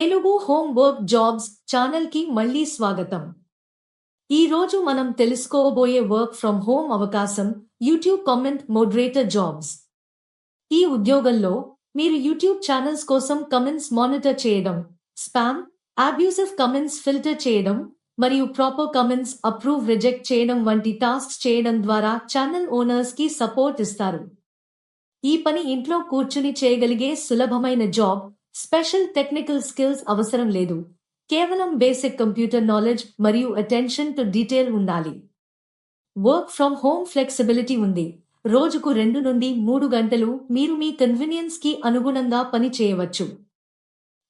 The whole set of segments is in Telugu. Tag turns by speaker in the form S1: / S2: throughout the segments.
S1: తెలుగు హోమ్ వర్క్ జాబ్స్ ఛానల్కి మళ్ళీ స్వాగతం. ఈ రోజు మనం తెలుసుకోబోయే వర్క్ ఫ్రమ్ హోమ్ అవకాశం యూట్యూబ్ కామెంట్ మోడరేటర్ జాబ్స్. ఈ ఉద్యోగంలో మీరు యూట్యూబ్ ఛానల్స్ కోసం కమెంట్స్ మానిటర్ చేయడం, స్పామ్, అబ్యూసివ్ కమెంట్స్ ఫిల్టర్ చేయడం మరియు ప్రాపర్ కమెంట్స్ అప్రూవ్ రిజెక్ట్ చేయడం వంటి టాస్క్స్ చేయడం ద్వారా ఛానల్ ఓనర్స్ కి సపోర్ట్ ఇస్తారు. ఈ పని ఇంట్లో కూర్చుని చేయగలిగే సులభమైన జాబ్. స్పెషల్ టెక్నికల్ స్కిల్స్ అవసరం లేదు. కేవలం బేసిక్ కంప్యూటర్ నాలెడ్జ్ మరియు అటెన్షన్ టు డీటెయిల్ ఉండాలి. వర్క్ ఫ్రమ్ హోమ్ ఫ్లెక్సిబిలిటీ ఉంది. రోజుకు 2 నుండి 3 గంటలు మీరు మీ కన్వీనియన్స్ కి అనుగుణంగా పని చేయవచ్చు.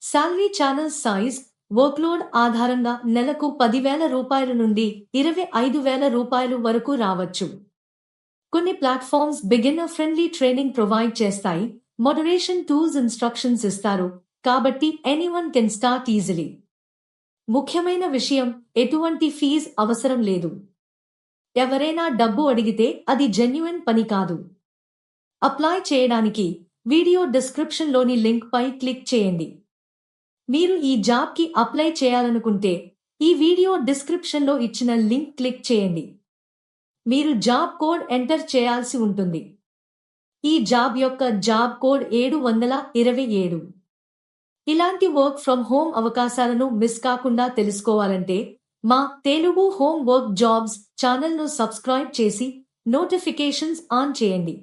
S1: సాలరీ ఛానల్ సైజ్, వర్క్లోడ్ ఆధారంగా నెలకు 10,000 రూపాయల నుండి 25,000 రూపాయలు వరకు రావచ్చు. కొన్ని platforms beginner friendly training provide చేస్తాయి, మోడరేషన్ టూల్స్ ఇన్స్ట్రక్షన్స్ ఇస్తారు, కాబట్టి ఎనీవన్ కెన్ స్టార్ట్ ఈజీలీ. ముఖ్యమైన విషయం, ఎటువంటి ఫీజ్ అవసరం లేదు. ఎవరైనా డబ్బు అడిగితే అది జెన్యున్ పని కాదు. అప్లై చేయడానికి వీడియో డిస్క్రిప్షన్ లోని లింక్ పై క్లిక్ చేయండి. మీరు ఈ జాబ్ కి అప్లై చేయాలనుకుంటే ఈ వీడియో డిస్క్రిప్షన్ లో ఇచ్చిన లింక్ క్లిక్ చేయండి. మీరు జాబ్ కోడ్ ఎంటర్ చేయాల్సి ఉంటుంది. ఈ జాబ్ యొక్క జాబ్ కోడ్ 727. ఇలాంటి వర్క్ ఫ్రమ్ హోమ్ అవకాశాలను మిస్ కాకుండా తెలుసుకోవాలంటే మా తెలుగు హోమ్ వర్క్ జాబ్స్ ఛానల్ను సబ్స్క్రైబ్ చేసి నోటిఫికేషన్స్ ఆన్ చేయండి.